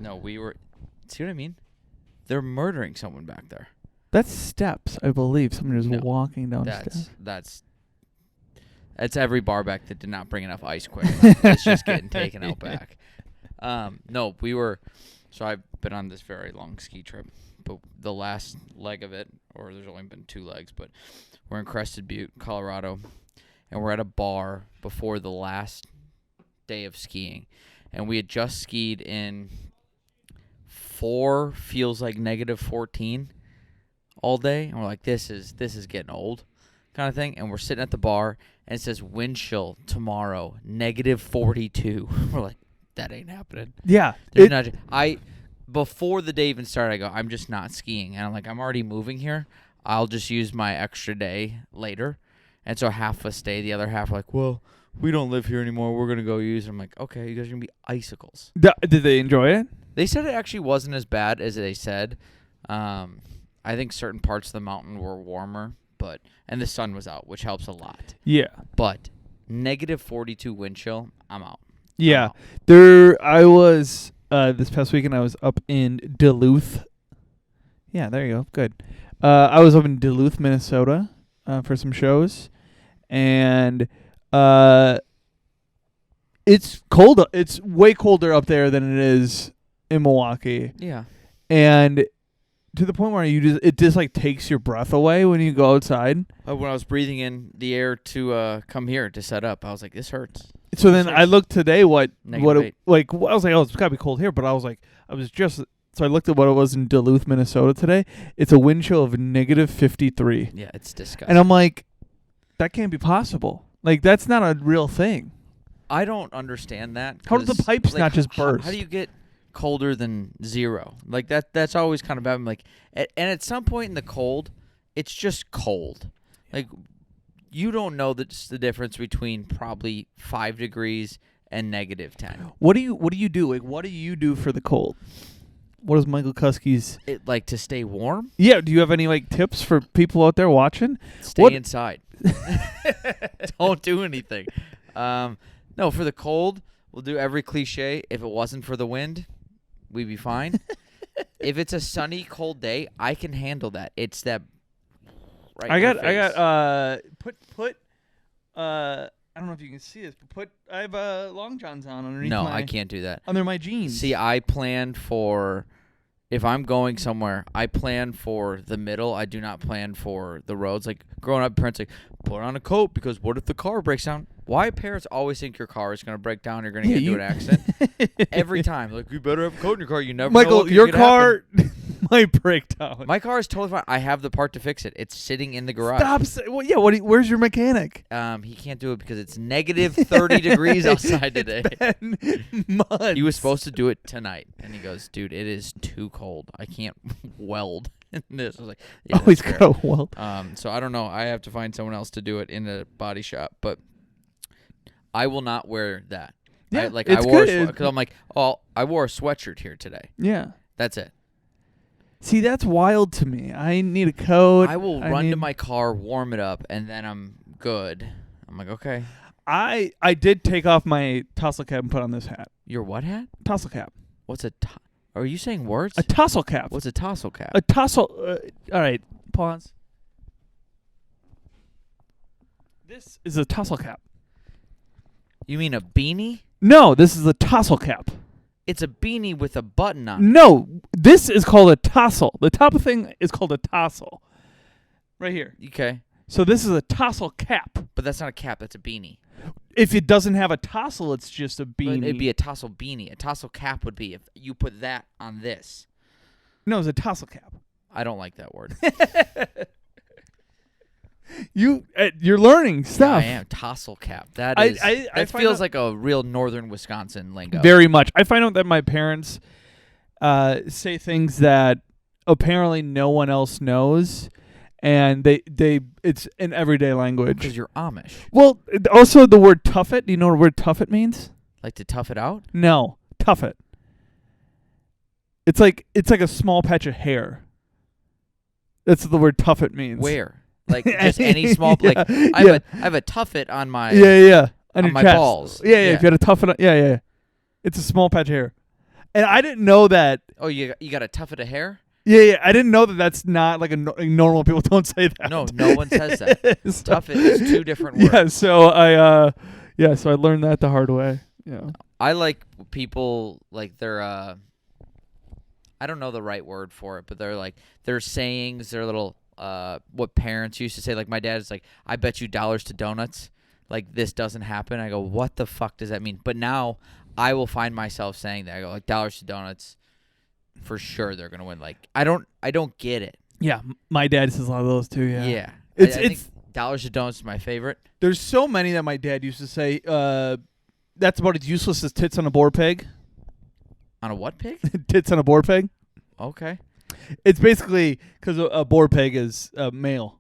No, we were. See what I mean? They're murdering someone back there. That's steps, I believe. Someone is walking down steps. That's every bar back that did not bring enough ice quick enough. It's just getting taken out back. No, we were. So I've been on this very long ski trip, but the last leg of it, or there's only been 2 legs, but we're in Crested Butte, Colorado, and we're at a bar before the last day of skiing, and we had just skied in feels like -14 all day, and we're like, this is getting old, kind of thing. And we're sitting at the bar, and it says wind chill tomorrow -42. We're like, that ain't happening. Yeah, before the day even started, I go, I'm just not skiing, and I'm like, I'm already moving here. I'll just use my extra day later. And so half us stay, the other half are like, well, we don't live here anymore. We're gonna go use. I'm like, okay, you guys are gonna be icicles. Did they enjoy it? They said it actually wasn't as bad as they said. I think certain parts of the mountain were warmer, and the sun was out, which helps a lot. Yeah. But -42 wind chill, I'm out. Yeah. I was this past weekend. I was up in Duluth. Yeah, there you go. Good. I was up in Duluth, Minnesota, for some shows, and it's cold. It's way colder up there than it is in Milwaukee. Yeah. And to the point where it just like takes your breath away when you go outside. When I was breathing in the air to come here to set up, I was like, this hurts. So then I looked today I was like, oh, it's gotta be cold here, but so I looked at what it was in Duluth, Minnesota today. It's a wind chill of -53. Yeah, it's disgusting. And I'm like, that can't be possible. Like, that's not a real thing. I don't understand that. How do the pipes not just burst? How do you get colder than 0? Like, that's always kind of bad. I'm like, and at some point in the cold, it's just cold. Like, you don't know the difference between probably 5 degrees and -10. What do you do? Like, what do you do for the cold? What is Michael Kuski's? Like, to stay warm? Yeah. Do you have any like tips for people out there watching? Stay inside. Don't do anything. No, for the cold, we'll do every cliche. If it wasn't for the wind, we'd be fine. If it's a sunny, cold day, I can handle that. It's that. Right. I don't know if you can see this, but I have long johns on underneath. No, I can't do that. Under my jeans. See, I plan for, if I'm going somewhere, I plan for the middle. I do not plan for the roads. Like, growing up, parents like, put on a coat because what if the car breaks down? Why parents always think your car is going to break down, you're going to get into an accident? Every time. Like, you better have a coat in your car. You never know what your car might break down. My car is totally fine. I have the part to fix it. It's sitting in the garage. Well, yeah, where's your mechanic? He can't do it because it's -30 degrees outside today. Months. He was supposed to do it tonight, and he goes, dude, it is too cold. I can't weld in this. I was like, yeah, always gotta weld. So I don't know. I have to find someone else to do it in a body shop, but I will not wear that. Yeah, I wore because I'm like, oh, I wore a sweatshirt here today. Yeah, that's it. See, that's wild to me. I need a coat. I will run to my car, warm it up, and then I'm good. I'm like, okay. I did take off my tassel cap and put on this hat. Your what hat? Tassel cap. What's a are you saying words? A tassel cap. What's a tassel cap? A tassel. All right, pause. This is a tassel cap. You mean a beanie? No, this is a tassel cap. It's a beanie with a button on it. No, this is called a tassel. The top of the thing is called a tassel. Right here. Okay. So this is a tassel cap. But that's not a cap. That's a beanie. If it doesn't have a tassel, it's just a beanie. But it'd be a tassel beanie. A tassel cap would be if you put that on this. No, it's a tassel cap. I don't like that word. You're learning stuff. Yeah, I am. Tassel cap. That is. That feels like a real northern Wisconsin lingo. Very much. I find out that my parents say things that apparently no one else knows, and it's in everyday language. Because you're Amish. Well, also the word tough it. Do you know what the word tough it means? Like to tough it out? No, tough it. It's like a small patch of hair. That's what the word tough it means. Where? Like just any small, like I have a tuffet on my on my chest. balls. Yeah. If you had a tuffet, yeah. It's a small patch of hair. And I didn't know that. Oh, you got a tuft of hair? Yeah, I didn't know that that's not like normal. People don't say that. No one says that. So- Tuft is two different words. Yeah, so I learned that the hard way. Yeah. I like people like they're I don't know the right word for it, but they're like their sayings, they're little what parents used to say. Like my dad's like, I bet you dollars to donuts. Like this doesn't happen. I go, what the fuck does that mean? But now I will find myself saying that. I go like dollars to donuts. For sure they're gonna win. Like I don't get it. Yeah, my dad says a lot of those too. Yeah. Yeah. I It's think dollars to donuts is my favorite. there's so many that my dad used to say. That's about as useless as tits on a boar peg. On a what pig? Tits on a boar peg. Okay. It's basically because a boar peg is male,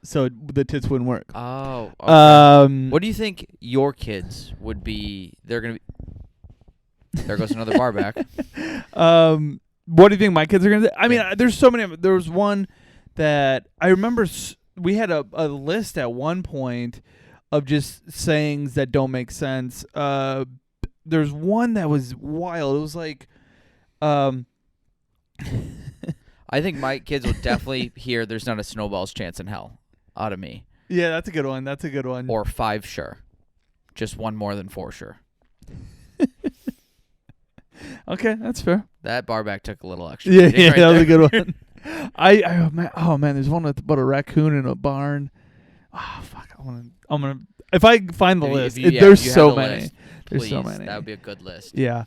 so the tits wouldn't work. Oh. Okay. What do you think your kids would be? They're gonna be. There goes another bar back. What do you think my kids are gonna do? I mean, there's so many. There was one that I remember. We had a list at one point of just sayings that don't make sense. There's one that was wild. It was like, I think my kids will definitely hear "There's not a snowball's chance in hell" out of me. Yeah, that's a good one. That's a good one. Or 5 sure, just one more than 4 sure. Okay, that's fair. That bar back took a little extra. Yeah, right that was a there. good one. Oh man, there's one about a raccoon in a barn. Oh fuck, I'm gonna. If I find the list, If you there's have so the many. list, There's please, so many. that would be a good list. Yeah.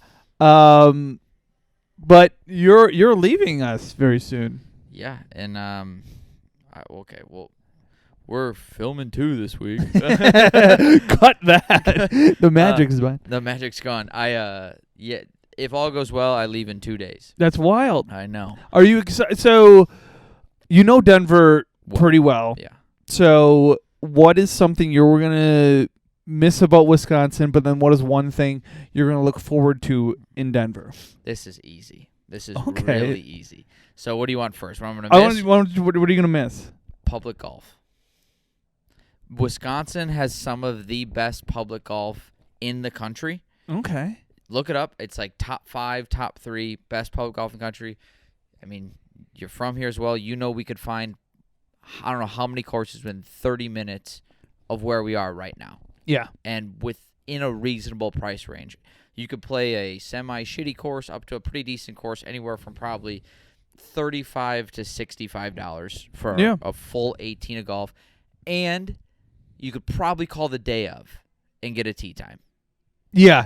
But you're leaving us very soon. Yeah, and okay, well, we're filming 2 this week. Cut that. The magic's gone. The magic's gone. Yeah, if all goes well, I leave in 2 days. That's wild. I know. Are you excited? So, you know Denver pretty well. Yeah. So, what is something you're gonna miss about Wisconsin? But then, what is one thing you're gonna look forward to in Denver? This is easy. This is Okay. really easy. So, what do you want first? What I'm gonna miss? What are you gonna miss? Public golf. Wisconsin has some of the best public golf in the country. Okay. Look it up. It's like top 5, top 3 best public golf in the country. I mean, you're from here as well. You know we could find, I don't know how many courses within 30 minutes of where we are right now. Yeah. And within a reasonable price range. You could play a semi-shitty course up to a pretty decent course, anywhere from probably $35 to $65 for a full 18 of golf. And you could probably call the day of and get a tee time. Yeah.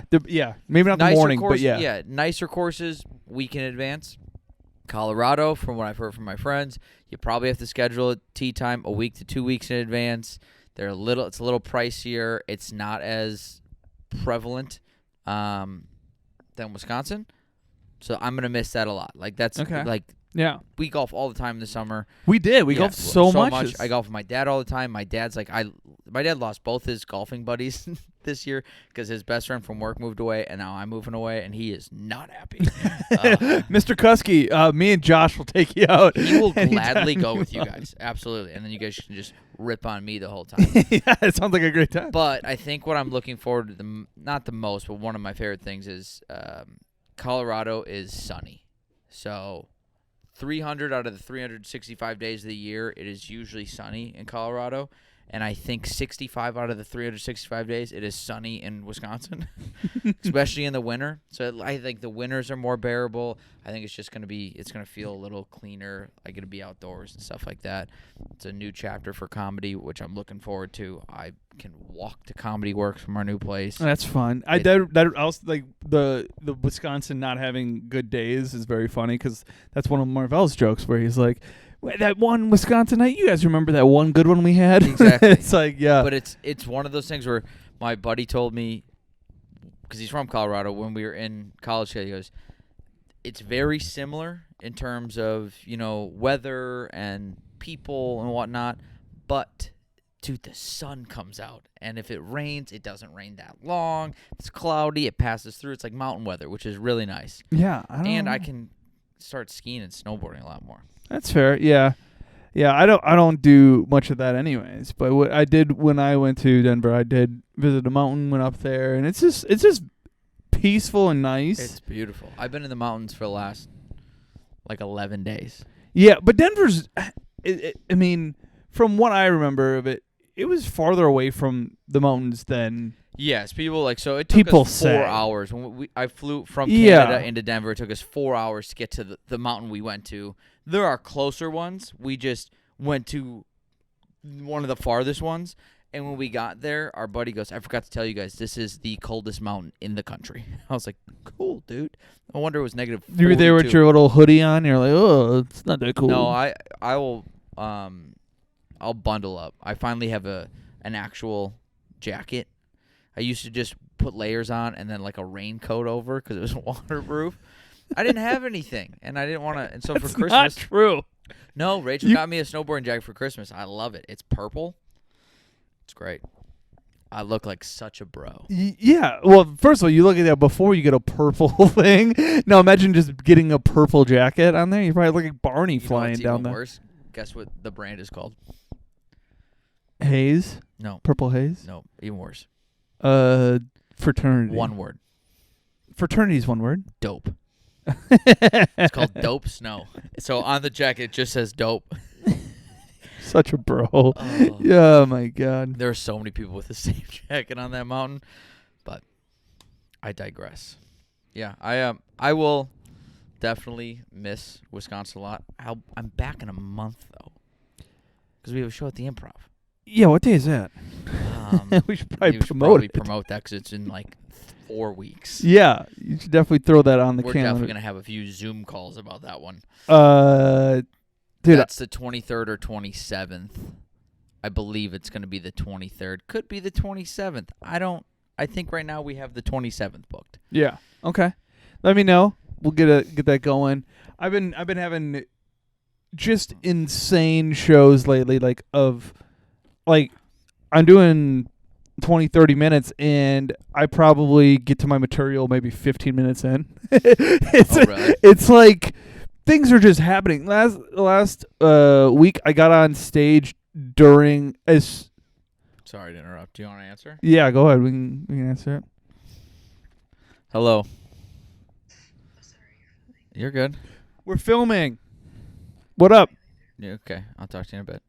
Maybe not the morning, course, but yeah. Yeah, nicer courses, week in advance. Colorado, from what I've heard from my friends, you probably have to schedule a tee time a week to 2 weeks in advance. It's a little pricier. It's not as prevalent than Wisconsin. So I'm going to miss that a lot. Like that's Okay. like Yeah. we golf all the time in the summer. We did. We golfed so much. I golf with my dad all the time. My dad's like my dad lost both his golfing buddies this year because his best friend from work moved away, and now I'm moving away, and he is not happy. Mr. Kusky, me and Josh will take you out. He will anytime gladly you go with you want. guys, absolutely, and then you guys can just rip on me the whole time. Yeah, it sounds like a great time. But I think what I'm looking forward to, not the most, but one of my favorite things is Colorado is sunny. So 300 out of the 365 days of the year, it is usually sunny in Colorado. And I think 65 out of the 365 days, it is sunny in Wisconsin, especially in the winter. So I think the winters are more bearable. I think it's just going to feel a little cleaner. I get to be outdoors and stuff like that. It's a new chapter for comedy, which I'm looking forward to. I can walk to Comedy Works from our new place. That's fun. That also like the Wisconsin not having good days is very funny because that's one of Marvell's jokes where he's like, that one Wisconsin night, you guys remember that one good one we had? Exactly. It's like, yeah. But it's one of those things where my buddy told me, because he's from Colorado, when we were in college, he goes, it's very similar in terms of, weather and people and whatnot, but, dude, the sun comes out. And if it rains, it doesn't rain that long. It's cloudy. It passes through. It's like mountain weather, which is really nice. Yeah. I can start skiing and snowboarding a lot more. That's fair. Yeah. Yeah, I don't do much of that anyways, but what I did when I went to Denver, I did visit a mountain, went up there, and it's just peaceful and nice. It's beautiful. I've been in the mountains for the last, 11 days. Yeah, but Denver's, I mean, from what I remember of it, it was farther away from the mountains than... Yes, people so it took us 4 hours. When I flew from Canada into Denver, it took us 4 hours to get to the mountain we went to. There are closer ones. We just went to one of the farthest ones, and when we got there, our buddy goes, I forgot to tell you guys, this is the coldest mountain in the country. I was like, cool, dude. I wonder it was negative 42. You were there with your little hoodie on, you're like, oh, it's not that cool. No, I will, I'll bundle up. I finally have an actual jacket. I used to just put layers on and then a raincoat over because it was waterproof. I didn't have anything, and I didn't want to. And so for Christmas, not true. No, Rachel got me a snowboarding jacket for Christmas. I love it. It's purple. It's great. I look like such a bro. Yeah. Well, first of all, you look at that before you get a purple thing. Now imagine just getting a purple jacket on there. You probably look like Barney flying down there. Worse. Guess what the brand is called? Haze. No. Purple haze. No. Even worse. Fraternity. One word. Fraternity's one word. Dope. It's called Dope Snow. So on the jacket it just says dope. Such a bro. Oh my God. There are so many people with the same jacket on that mountain, but I digress. Yeah, I will definitely miss Wisconsin a lot. I'm back in a month though, because we have a show at the Improv. Yeah, what day is that? We should probably promote that because it's in 4 weeks. Yeah, you should definitely throw that on the calendar. We're definitely gonna have a few Zoom calls about that one. Dude, that's the 23rd or 27th. I believe it's gonna be the 23rd. Could be the 27th. I think right now we have the 27th booked. Yeah. Okay. Let me know. We'll get that going. I've been having just insane shows lately. I'm doing 20, 30 minutes, and I probably get to my material maybe 15 minutes in. Really? It's like things are just happening. Last week, I got on stage during Sorry to interrupt. Do you want to answer? Yeah, go ahead. We can answer it. Hello. You're good. We're filming. What up? Yeah, okay. I'll talk to you in a bit.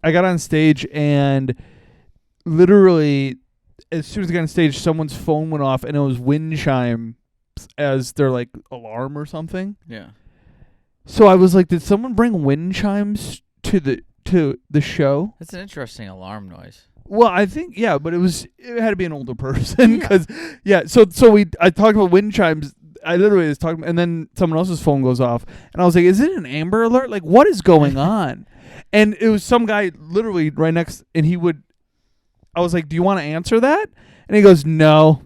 I got on stage, and literally as soon as I got on stage, someone's phone went off, and it was wind chimes as their alarm or something. Yeah. So I was like, did someone bring wind chimes to the show? That's an interesting alarm noise. Well, I think but it had to be an older person because So I talked about wind chimes. I literally was talking, and then someone else's phone goes off, and I was like, "Is it an Amber Alert? What is going on?" And it was some guy literally right next, and I was like, "Do you want to answer that?" And he goes, "No."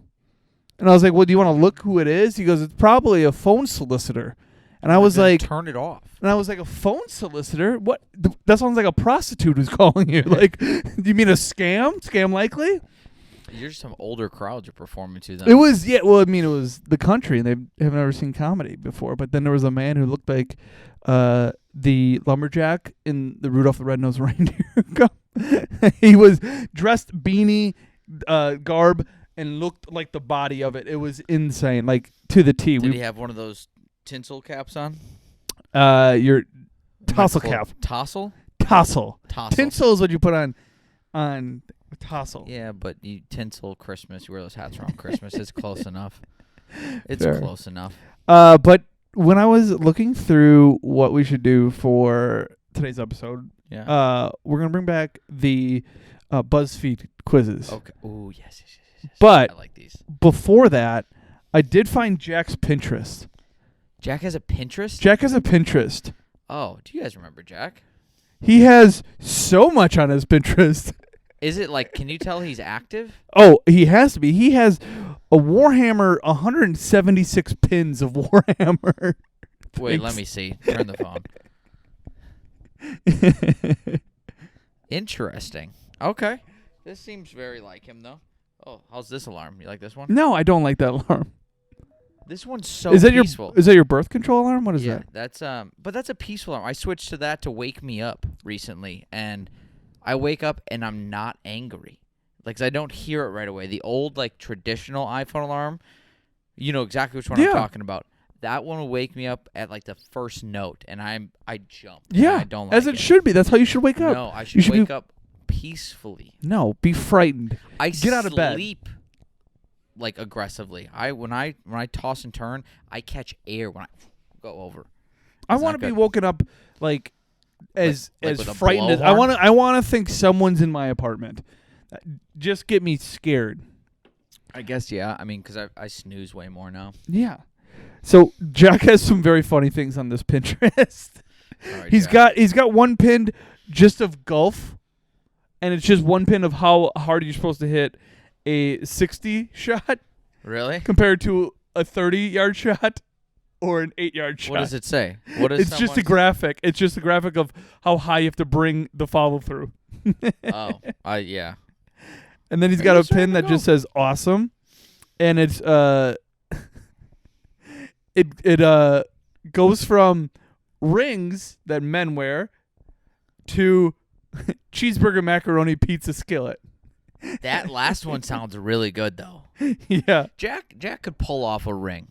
And I was like, "Well, do you want to look who it is?" He goes, "It's probably a phone solicitor." And I was like, "Turn it off." And I was like, "A phone solicitor? What? That sounds like a prostitute who's calling you. Do you mean a scam? Scam likely?" You're just some older crowd you're performing to them. It was, well, I mean, it was the country, and they have never seen comedy before. But then there was a man who looked like the lumberjack in the Rudolph the Red-Nosed Reindeer. He was dressed beanie, garb, and looked like the body of it. It was insane, to the T. Did he have one of those tinsel caps on? Your tassel cap. Tassel? Tassel. Tassel. Tinsel is what you put on tassel. Yeah, but you tinsel Christmas. You wear those hats around Christmas. It's close enough. It's Fair. close enough. But when I was looking through what we should do for today's episode, we're gonna bring back the BuzzFeed quizzes. Okay. Oh yes. But I like these. Before that, I did find Jack's Pinterest. Jack has a Pinterest? Jack has a Pinterest. Oh, do you guys remember Jack? He has so much on his Pinterest. Is it can you tell he's active? Oh, he has to be. He has a Warhammer, 176 pins of Warhammer. Wait, let me see. Turn the phone. Interesting. Okay. This seems very like him, though. Oh, how's this alarm? You like this one? No, I don't like that alarm. This one's so peaceful. Is that your birth control alarm? What is that? That's but that's a peaceful alarm. I switched to that to wake me up recently, and I wake up and I'm not angry. Like, 'cause I don't hear it right away. The old, like, traditional iPhone alarm, you know exactly which one Yeah. I'm talking about. That one will wake me up at, like, the first note, and I jump. Yeah, I don't like as it should be. That's how you should wake up. No, I You should should wake be- up peacefully. No, be frightened. I Get out of bed. sleep, like, aggressively. When I toss and turn, I catch air when I go over. I It's want not to be good. woken up like as with a frightened as blowhorn? I want to think someone's in my apartment. Just get me scared. I guess, yeah. I mean, because I snooze way more now. Yeah. So Jack has some very funny things on this Pinterest. All right, he's Jack. got one pinned just of golf, and it's just one pin of how hard you're supposed to hit a 60 shot Really? compared to a 30-yard shot or an 8-yard shot. What does it say? What is It's just a someone's- graphic. It's just a graphic of how high you have to bring the follow through. Oh, yeah. And then he's Maybe got a that's where pin I'm that gonna just says awesome. And it's it goes from rings that men wear to cheeseburger macaroni pizza skillet. That last one sounds really good, though. Yeah. Jack could pull off a ring.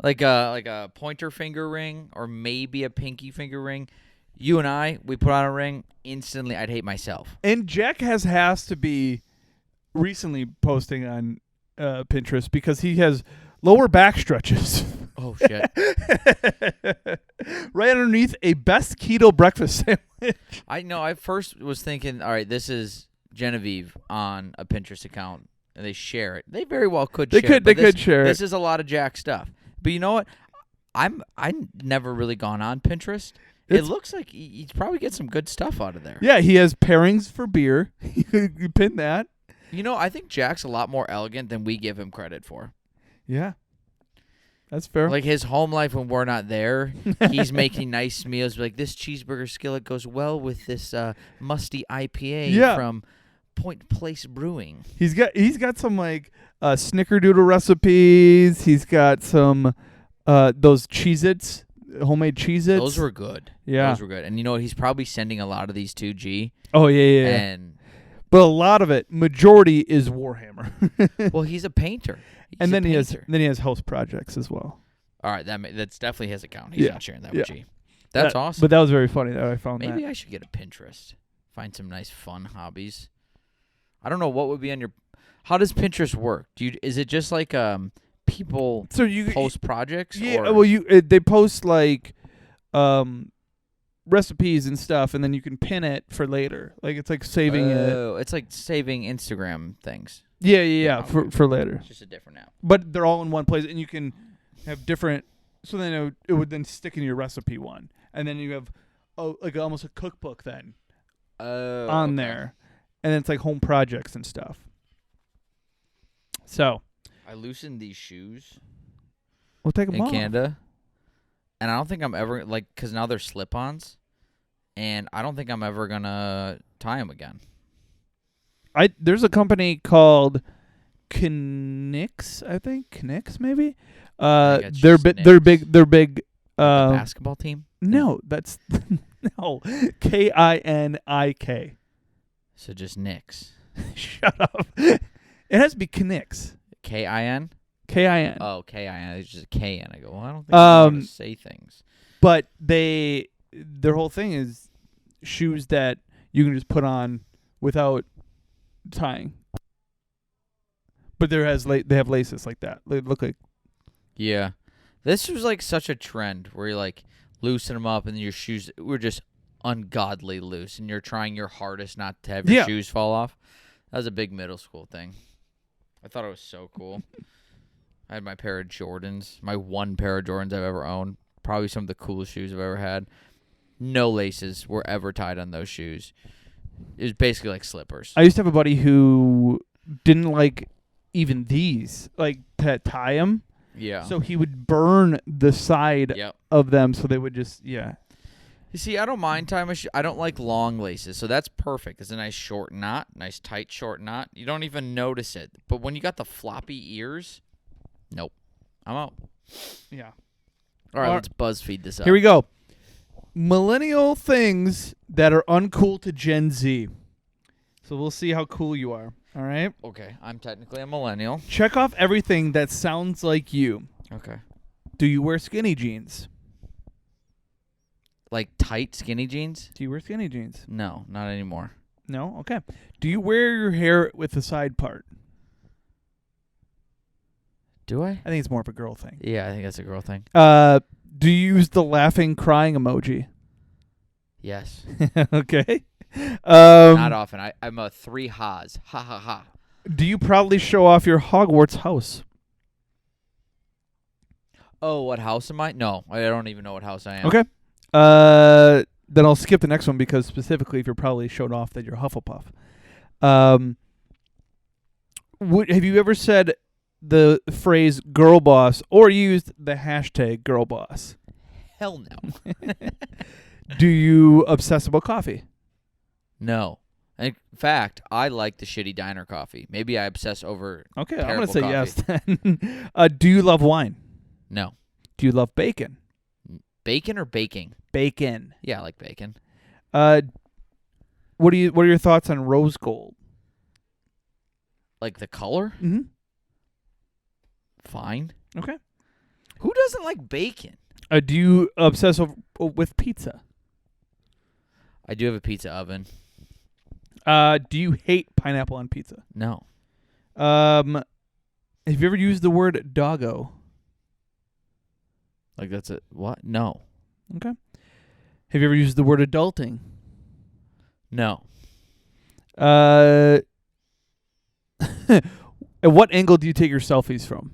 Like a pointer finger ring or maybe a pinky finger ring. You and we put on a ring, instantly I'd hate myself. And Jack has to be recently posting on Pinterest because he has lower back stretches. Oh, shit. Right underneath a best keto breakfast sandwich. I know. I first was thinking, all right, this is Genevieve on a Pinterest account, and they share it. They very well could They share it. could but this- share it. This is a lot of Jack stuff. But you know what? I never really gone on Pinterest. It It's- looks like you probably get some good stuff out of there. Yeah, he has pairings for beer. You pin that. You know, I think Jack's a lot more elegant than we give him credit for. Yeah. That's fair. Like his home life when we're not there, he's making nice meals. Like this cheeseburger skillet goes well with this musty IPA Yeah. from Point Place Brewing. He's got some like snickerdoodle recipes. He's got some those Cheez-Its, homemade Cheez-Its. Those were good. Yeah. Those were good. And you know what? He's probably sending a lot of these to G. Oh yeah. And But a lot of it, majority is Warhammer. well, he's a painter. And then He's a he painter. has house projects as well. All right, that's definitely his account. He's Yeah. not sharing that Yeah. with G. That's awesome. But that was very funny that I found Maybe that. I should get a Pinterest. Find some nice fun hobbies. I don't know what would be on your. How does Pinterest work? Is it just like people So you post projects? Yeah, or? well, they post like recipes and stuff, and then you can pin it for later. Like it's like saving it. Oh, it's like saving Instagram things. Yeah, okay. for later. It's just a different app. But they're all in one place, and you can have different. So then it would then stick in your recipe one, and then you have like almost a cookbook then on Okay. there, and then it's like home projects and stuff. So I loosened these shoes we'll take them in off. Canada, and I don't think I'm ever because now they're slip-ons, and I don't think I'm ever gonna tie them again. There's a company called Knicks, I think. Knicks, maybe. think it's They're just big. They're Knicks. big. They're big. The basketball team. No, that's no. Kinnik. So just Knicks. Shut up. It has to be Knicks. Kin. Kin. Oh, Kin. It's just a K-N. I go, well, I don't think I know how to say things. But their whole thing is shoes that you can just put on without tying. But they have laces like that. They look like Yeah. This was like such a trend where you like loosen them up and your shoes were just ungodly loose and you're trying your hardest not to have your Yeah. shoes fall off. That was a big middle school thing. I thought it was so cool. I had my pair of Jordans, my one pair of Jordans I've ever owned. Probably some of the coolest shoes I've ever had. No laces were ever tied on those shoes. It was basically like slippers. I used to have a buddy who didn't like even these, like to tie them. Yeah. So he would burn the side Yep. of them so they would just, yeah. You see, I don't mind tying my shoe. I don't like long laces, so that's perfect. It's a nice short knot, nice tight short knot. You don't even notice it. But when you got the floppy ears, nope. I'm out. Yeah. All right, All let's BuzzFeed this up. Here we go. Millennial things that are uncool to Gen Z. So we'll see how cool you are. All right? Okay, I'm technically a millennial. Check off everything that sounds like you. Okay. Do you wear skinny jeans? Like tight skinny jeans? Do you wear skinny jeans? No, not anymore. No? Okay. Do you wear your hair with the side part? Do I? I think it's more of a girl thing. Yeah, I think that's a girl thing. Do you use the laughing, crying emoji? Yes. Okay. Not often. I'm a 3 ha's. Ha ha ha. Do you proudly show off your Hogwarts house? Oh, what house am I? No, I don't even know what house I am. Okay. Then I'll skip the next one because specifically if you're probably showed off that you're Hufflepuff. Have you ever said the phrase girl boss or used the hashtag girl boss? Hell no. Do you obsess about coffee? No. In fact, I like the shitty diner coffee. Maybe I obsess over Okay, I'm terrible going to say coffee. yes then. Do you love wine? No. Do you love bacon? Bacon or baking? Bacon. Yeah, I like bacon. What are your thoughts on rose gold? Like the color? Mm-hmm. Fine. Okay. Who doesn't like bacon? Do you obsess with pizza? I do have a pizza oven. Do you hate pineapple on pizza? No. Have you ever used the word doggo? Like that's a what? No. Okay. Have you ever used the word adulting? No. At what angle do you take your selfies from?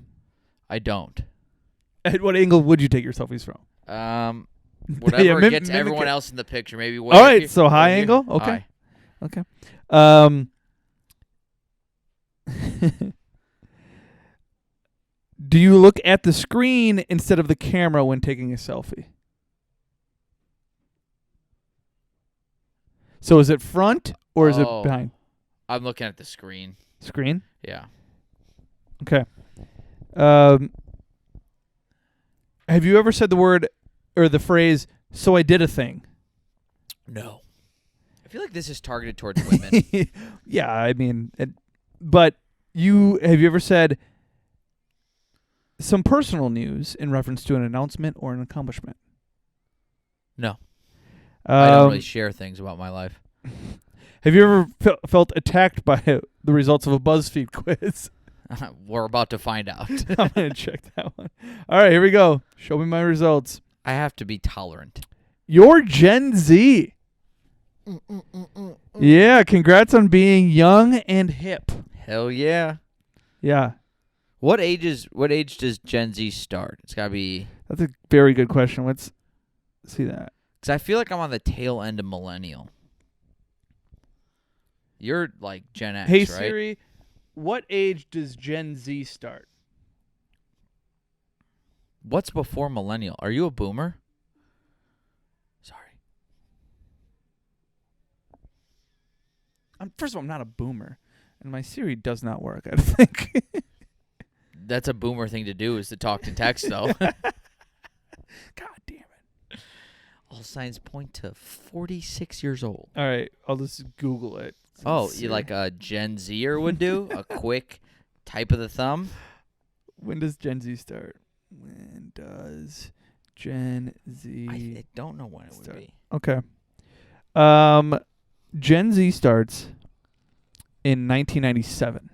I don't. At what angle would you take your selfies from? Whatever gets everyone else in the picture. Maybe. All right, so high angle? Okay. High. Okay. Do you look at the screen instead of the camera when taking a selfie? So is it front or is it behind? I'm looking at the screen. Screen? Yeah. Okay. Have you ever said the word or the phrase, so I did a thing? No. I feel like this is targeted towards women. Yeah, I mean, but have you ever said some personal news in reference to an announcement or an accomplishment? No. I don't really share things about my life. Have you ever felt attacked by the results of a BuzzFeed quiz? We're about to find out. I'm going to check that one. All right, here we go. Show me my results. I have to be tolerant. You're Gen Z. Yeah, congrats on being young and hip. Hell yeah. Yeah. What age does Gen Z start? It's got to be... That's a very good question. Let's see that. Because I feel like I'm on the tail end of Millennial. You're like Gen X, hey, right? Siri, what age does Gen Z start? What's before Millennial? Are you a boomer? Sorry. First of all, I'm not a boomer. And my Siri does not work, I think. That's a boomer thing to do, is to talk to text, though. God damn it. All signs point to 46 years old. All right, I'll just Google it. Oh, you like a Gen Zer would do? A quick type of the thumb? When does Gen Z start? When does Gen Z I don't know when it would be. Okay. Gen Z starts in 1997.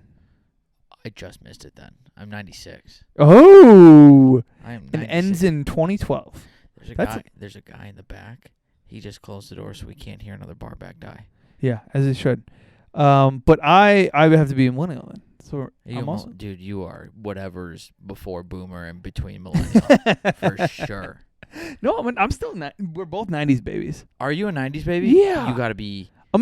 I just missed it then. I'm 96. Oh! I am 96. And ends in 2012. There's a guy in the back. He just closed the door so we can't hear another bar back die. Yeah, as it should. But I would have to be a millennial then. So Dude, you are whatever's before boomer and between millennial for sure. No, I'm still not. We're both 90s babies. Are you a 90s baby? Yeah. You got to be. I'm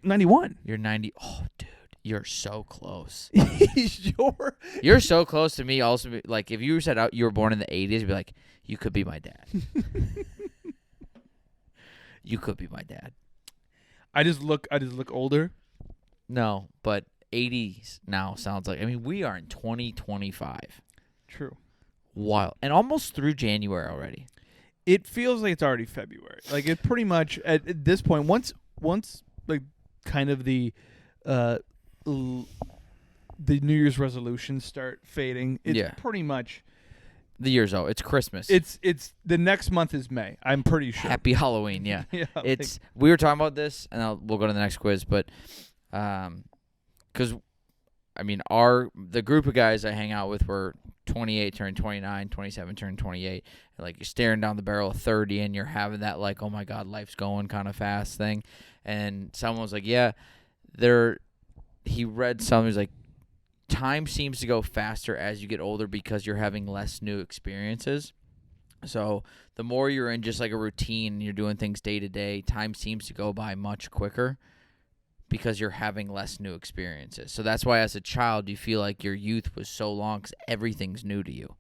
91. You're 90. Oh, dude, you're so close. You're You're so close to me. Also, like if you said you were born in the 80s, you'd be like, you could be my dad. You could be my dad. I just look older. No, but 80s now sounds like. I mean, we are in 2025. True. Wild. And almost through January already. It feels like it's already February. Like it pretty much at this point. Once like kind of the New Year's resolutions start fading. It's pretty much the year's out. It's Christmas. It's the next month is May. I'm pretty sure. Happy Halloween. Yeah. Yeah. We were talking about this, and we'll go to the next quiz, but because I mean the group of guys I hang out with were 28 turned 29, 27 turned 28. Like you're staring down the barrel of 30, and you're having that like, oh my God, life's going kind of fast thing. And someone was like, yeah, he read something. He was like, time seems to go faster as you get older because you're having less new experiences. So the more you're in just like a routine and you're doing things day to day, time seems to go by much quicker because you're having less new experiences. So that's why as a child you feel like your youth was so long because everything's new to you.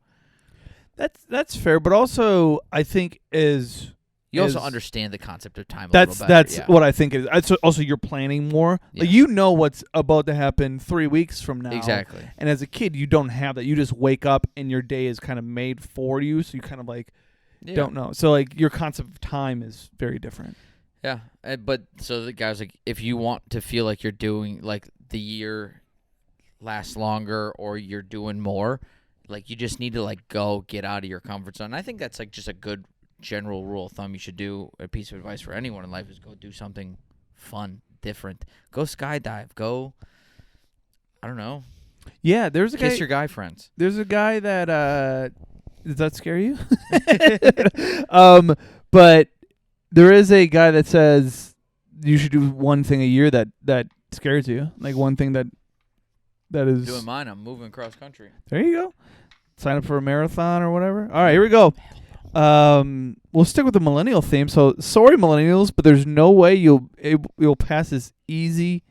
That's fair, but also I think you also understand the concept of time a little better. That's what I think it is. Also, you're planning more. Yeah. Like, you know what's about to happen 3 weeks from now. Exactly. And as a kid, you don't have that. You just wake up and your day is kind of made for you, so you kind of like don't know. So like your concept of time is very different. Yeah, but so the guy's like, if you want to feel like you're doing like the year lasts longer or you're doing more, like you just need to like go get out of your comfort zone. And I think that's like just a good general rule of thumb you should do. A piece of advice for anyone in life is go do something fun, different. Go skydive. Go, I don't know. Yeah, there's a kiss guy, your guy friends. There's a guy that does that scare you? But there is a guy that says you should do one thing a year that scares you. Like one thing that is doing mine. I'm moving cross country. There you go. Sign up for a marathon or whatever. All right, here we go. We'll stick with the millennial theme. So sorry, millennials, but there's no way you'll pass this easy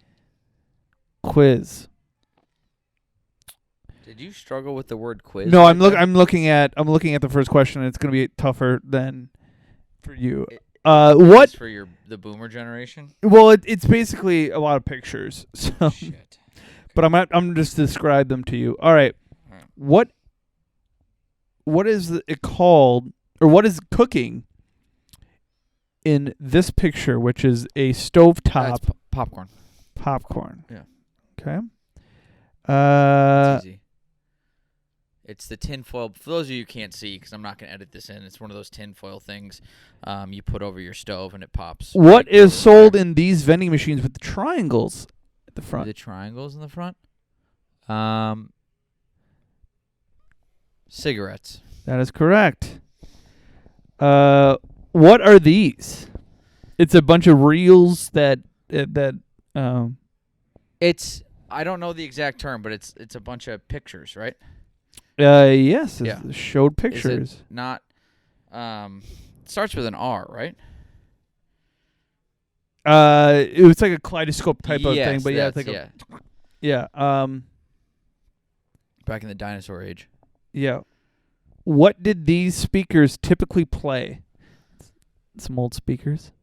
quiz. Did you struggle with the word quiz? No, I'm looking at the first question, and it's going to be tougher than for you. What for the boomer generation? Well, it's basically a lot of pictures. So, shit. But I'm just describe them to you. All right. What is it called? Or what is cooking in this picture, which is a stovetop popcorn. Popcorn. Yeah. Okay. It's easy. It's the tinfoil. For those of you who can't see, because I'm not going to edit this in, it's one of those tinfoil things you put over your stove and it pops. What is sold in these vending machines with the triangles at the front? The triangles in the front? Cigarettes. That is correct. What are these? It's a bunch of reels that It's I don't know the exact term, but it's a bunch of pictures, right? Yes, yeah. Showed pictures. Is it not it starts with an R, right? It was like a kaleidoscope type of thing, but yeah, it's like back in the dinosaur age. Yeah. What did these speakers typically play? Some old speakers.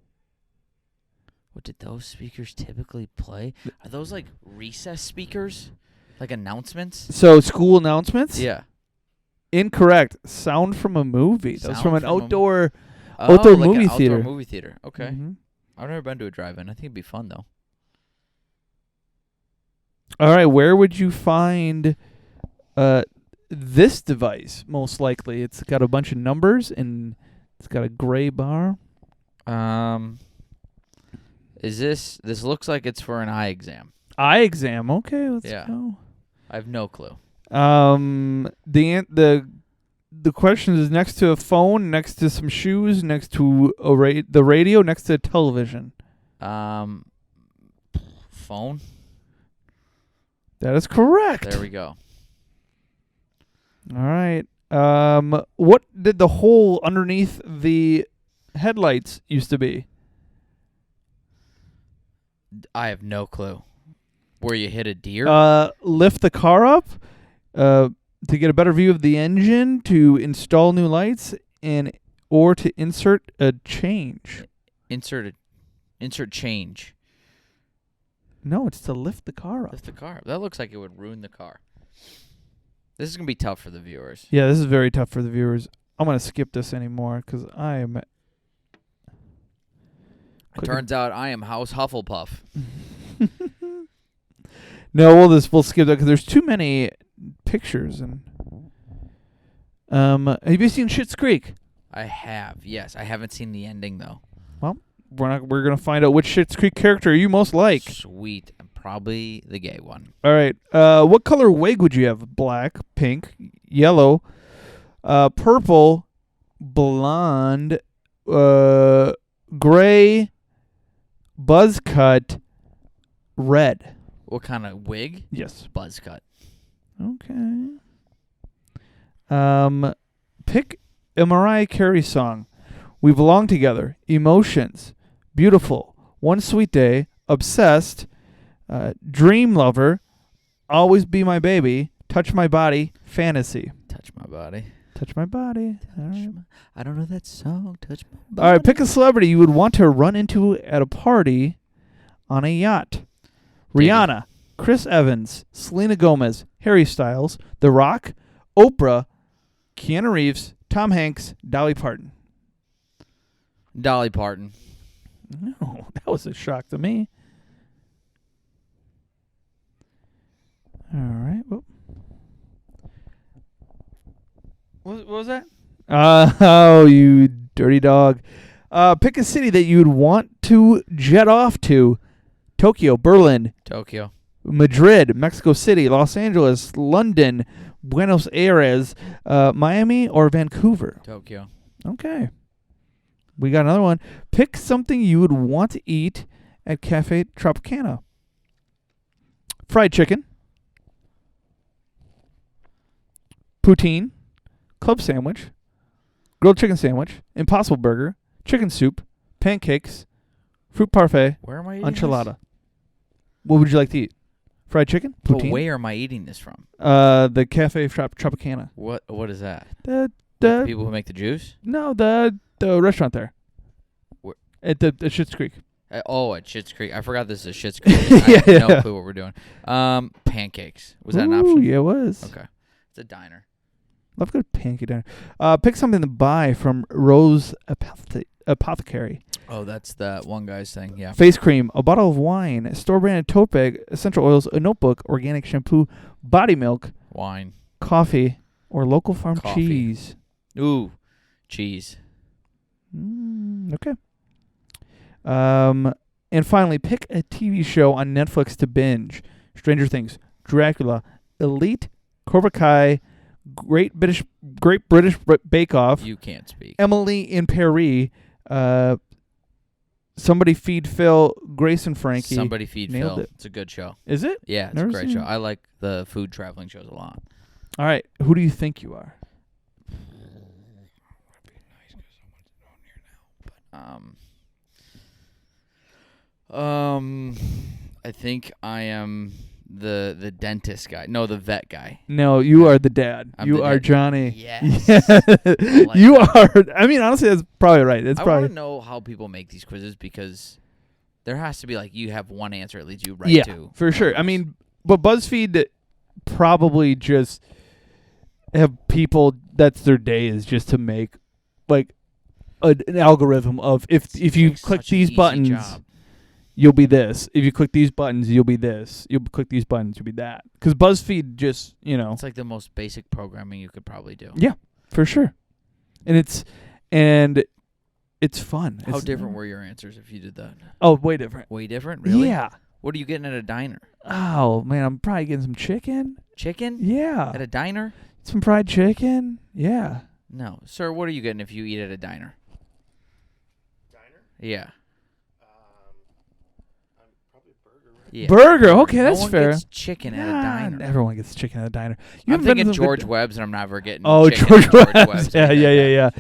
What did those speakers typically play? Are those like recess speakers? Like announcements? So school announcements? Yeah. Incorrect. Sound from a movie. That was from an outdoor like movie theater. Outdoor movie theater. Okay. Mm-hmm. I've never been to a drive-in. I think it'd be fun though. All right, where would you find this device? Most likely, it's got a bunch of numbers and it's got a gray bar. Is this looks like it's for an eye exam? Eye exam. Okay, let's go. I have no clue. The question is next to a phone, next to some shoes, next to the radio, next to a television. Phone. That is correct. There we go. All right. What did the hole underneath the headlights used to be? I have no clue. Where you hit a deer? Lift the car up to get a better view of the engine, to install new lights, or to insert a change. Insert change. No, it's to lift the car up. Lift the car up. That looks like it would ruin the car. This is going to be tough for the viewers. Yeah, this is very tough for the viewers. I'm going to skip this anymore because I am... It turns out I am House Hufflepuff. No, we'll skip that because there's too many pictures. And have you seen Schitt's Creek? I have. Yes, I haven't seen the ending though. Well, we're gonna find out which Schitt's Creek character you most like. Sweet, and probably the gay one. All right. What color wig would you have? Black, pink, yellow, purple, blonde, gray, buzz cut, red. What kind of wig? Yes. Buzz cut. Okay. Pick a Mariah Carey song. We Belong Together, Emotions, Beautiful, One Sweet Day, Obsessed, Dream Lover, Always Be My Baby, Touch My Body, Fantasy. Touch my body. Touch My Body. All right. I don't know that song. Touch my body. All right, pick a celebrity you would want to run into at a party on a yacht. Rihanna, Chris Evans, Selena Gomez, Harry Styles, The Rock, Oprah, Keanu Reeves, Tom Hanks, Dolly Parton. Dolly Parton. No, that was a shock to me. All right. Whoop. What was that? Oh, you dirty dog. Pick a city that you'd want to jet off to. Tokyo, Berlin, Tokyo. Madrid, Mexico City, Los Angeles, London, Buenos Aires, Miami, or Vancouver. Tokyo. Okay. We got another one. Pick something you would want to eat at Cafe Tropicana. Fried chicken, poutine, club sandwich, grilled chicken sandwich, Impossible Burger, chicken soup, pancakes, fruit parfait, Where am I eating enchilada. this? What would you like to eat? Fried chicken, But poutine. where am I eating this from? The Cafe Tropicana. What is that? The People who make the juice? No, the restaurant there. Where? At the Schitt's Creek. At Schitt's Creek. I forgot this is Schitt's Creek. I have no Yeah. clue what we're doing. Pancakes. Was that an option? Yeah, it was. Okay. It's a diner. Love good pancake dinner. Pick something to buy from Rose Apothecary. Oh, that's that one guy's thing. Yeah. Face cream, a bottle of wine, a store-branded tote bag, essential oils, a notebook, organic shampoo, body milk, Wine. coffee, or local farm Coffee. cheese. Ooh. Cheese. Okay. And finally, pick a TV show on Netflix to binge. Stranger Things, Dracula, Elite, Cobra Kai, Great British Bake Off, You can't speak. Emily in Paris, Somebody Feed Phil, Grace and Frankie. Somebody Feed Nailed Phil. it. It's a good show. Is it? Yeah, it's Never a great seen show. it. I like the food traveling shows a lot. All right. Who do you think you are? I think I am the dentist guy. No, the vet guy. No, you are the dad. I'm You the are dad. Johnny. Yes. Yeah. like You that. are. I mean, honestly, that's probably right. It's I probably. want to know how people make these quizzes because there has to be like you have one answer that leads you right Yeah, to. for sure. I mean, but BuzzFeed probably just have people that's their day is just to make like an algorithm of if you It's click such an these easy buttons, job. you'll be this. If you click these buttons, you'll be this. You'll click these buttons, you'll be that. Because BuzzFeed just, It's like the most basic programming you could probably do. Yeah, for sure. And it's fun. How It's- different were your answers if you did that? Oh, way different. Way different, really? Yeah. What are you getting at a diner? Oh man, I'm probably getting some chicken. Chicken? Yeah. At a diner? Some fried chicken. Yeah. No, sir. What are you getting if you eat at a diner? Diner? Yeah. I'm probably burger. Right? Yeah. Burger. Okay, No that's one fair. gets chicken at a Nah, diner. Everyone gets chicken at a diner. I'm haven't been thinking to some good- George Webb's, and I'm never getting. Oh, chicken George at Webb's. Webb's. Yeah. Or whatever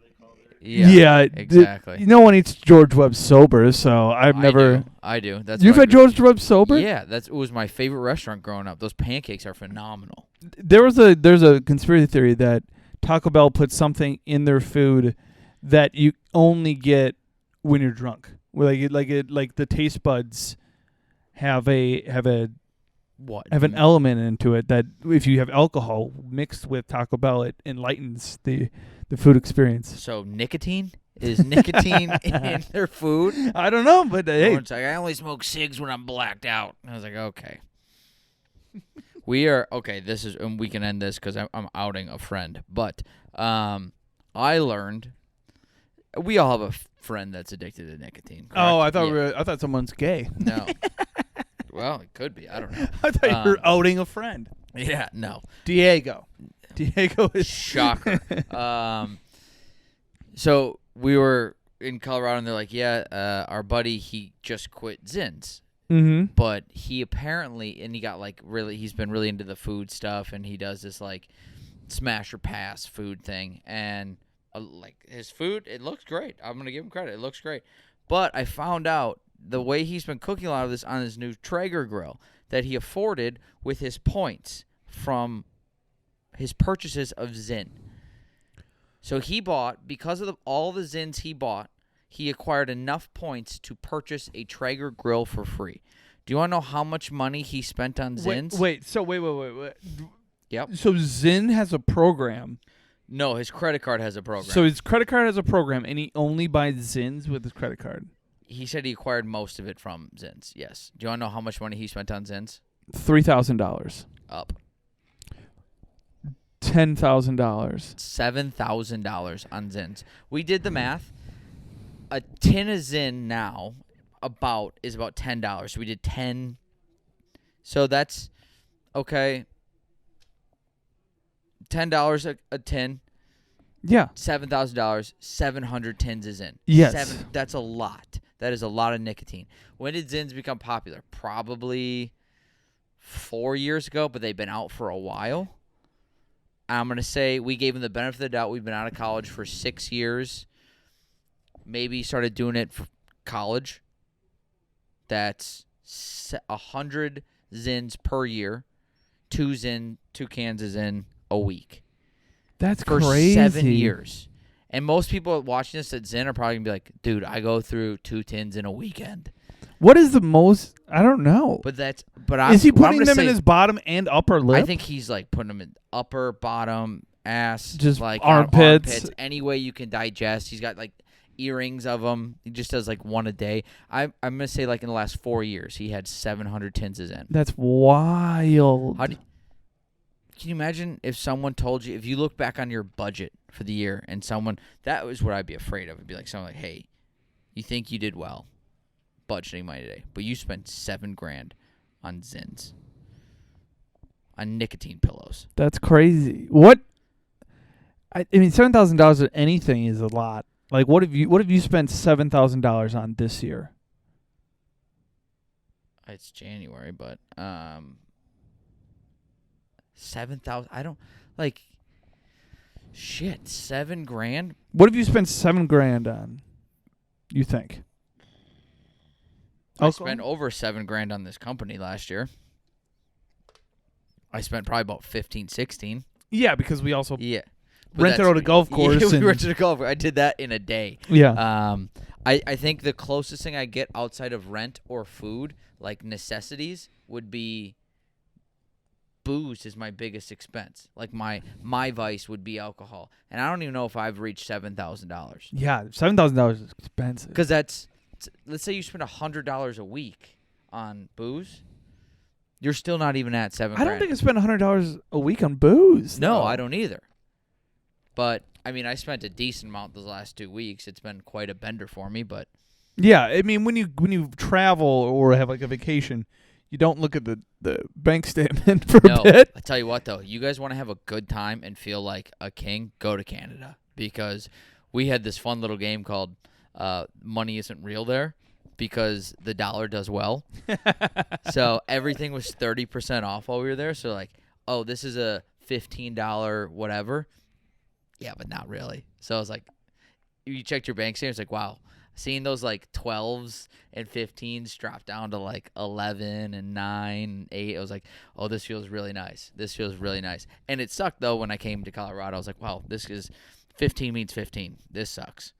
they call it. Yeah. Exactly. No one eats George Webb sober, so I've never. I do. That's You've what I had grew- George Webb sober? Yeah, it was my favorite restaurant growing up. Those pancakes are phenomenal. There's a conspiracy theory that Taco Bell puts something in their food that you only get when you're drunk. Where like the taste buds have an What? element into it that if you have alcohol mixed with Taco Bell, it enlightens the food experience. So nicotine? Is nicotine in their food? I don't know, but hey, It's like, I only smoke cigs when I'm blacked out. And I was like, okay. We are okay. This is, and we can end this because I'm outing a friend. But I learned we all have a friend that's addicted to nicotine. Correct? oh, I thought someone's gay. No. Well, it could be. I don't know. I thought you were outing a friend. Yeah, no. Diego is Shocker. So we were in Colorado, and they're like, yeah, our buddy, he just quit Zins. Mm-hmm. But he apparently, and he got like really, he's been really into the food stuff, and he does this like smash or pass food thing. And like his food, it looks great. I'm going to give him credit. It looks great. But I found out the way he's been cooking a lot of this on his new Traeger grill that he afforded with his points from his purchases of Zin. So he bought, because of all the Zins he bought, he acquired enough points to purchase a Traeger grill for free. Do you want to know how much money he spent on Zins? Wait. Yep. So Zin has a program. No, his credit card has a program. So his credit card has a program, and he only buys Zins with his credit card. He said he acquired most of it from Zins, yes. Do you want to know how much money he spent on Zins? $3,000. Up. $10,000. $7,000 on Zins. We did the math. A tin of Zin now is about $10. So we did 10. So that's okay. $10 a tin. Yeah. $7,000. 700 tins is in. Yes. That's a lot. That is a lot of nicotine. When did Zins become popular? Probably 4 years ago, but they've been out for a while. I'm going to say we gave them the benefit of the doubt. We've been out of college for 6 years. Maybe started doing it for college. That's 100 Zins per year. 2 cans is in a week. That's for crazy. 7 years. And most people watching this at Zin are probably going to be like, dude, I go through 2 tins in a weekend. What is the most? I don't know. Is he putting them in his bottom and upper lip? I think he's like putting them in upper, bottom, ass, just like armpits. Any way you can digest. He's got like earrings of them. He just does like one a day. I'm going to say like in the last 4 years, he had 700 tins in. That's wild. Can you imagine if someone told you, if you look back on your budget for the year and that was what I'd be afraid of. It'd be like someone like, hey, you think you did well budgeting money today, but you spent $7,000 on Zins, on nicotine pillows. That's crazy. What? I mean, $7,000 on anything is a lot. Like, what have you spent $7,000 on this year? It's January, but 7,000. I don't like. Shit, $7,000. What have you spent $7,000 on? You think? I spent over $7,000 on this company last year. I spent probably about 15, 16. Yeah, because we also rented out a golf course. Yeah, we rented a golf course. I did that in a day. Yeah. I think the closest thing I get outside of rent or food, like necessities, would be booze is my biggest expense. Like my vice would be alcohol. And I don't even know if I've reached $7,000. Yeah, $7,000 is expensive. Because let's say you spend $100 a week on booze, you're still not even at $7,000. I don't think I spend $100 a week on booze. No, though. I don't either. But I mean, I spent a decent amount those last 2 weeks. It's been quite a bender for me, but yeah, I mean, when you travel or have like a vacation, you don't look at the bank statement for a bit. I tell you what, though, you guys want to have a good time and feel like a king, go to Canada, because we had this fun little game called Money Isn't Real there, because the dollar does well. So everything was 30% off while we were there. So like, oh, this is a $15 whatever. Yeah, but not really. So I was like, you checked your bank statement, it's like, wow. Seeing those like 12s and 15s drop down to like 11 and 9 and 8, I was like, oh, this feels really nice. This feels really nice. And it sucked, though, when I came to Colorado. I was like, wow, this is 15 means 15. This sucks.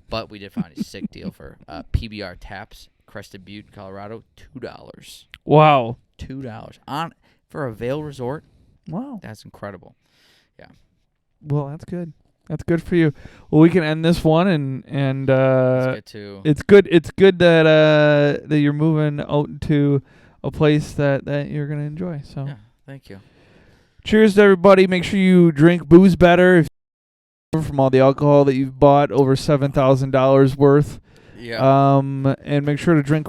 But we did find a sick deal for PBR Taps, Crested Butte, Colorado, $2. Wow. $2 for a Vail Resort. Wow. That's incredible. Yeah. Well, that's good. That's good for you. Well, we can end this one, and Let's get to. it's good. It's good that that you're moving out to a place that you're gonna enjoy. So, Yeah, thank you. cheers to everybody. Make sure you drink booze better. If from all the alcohol that you've bought, over $7,000 worth. Yeah. And make sure to drink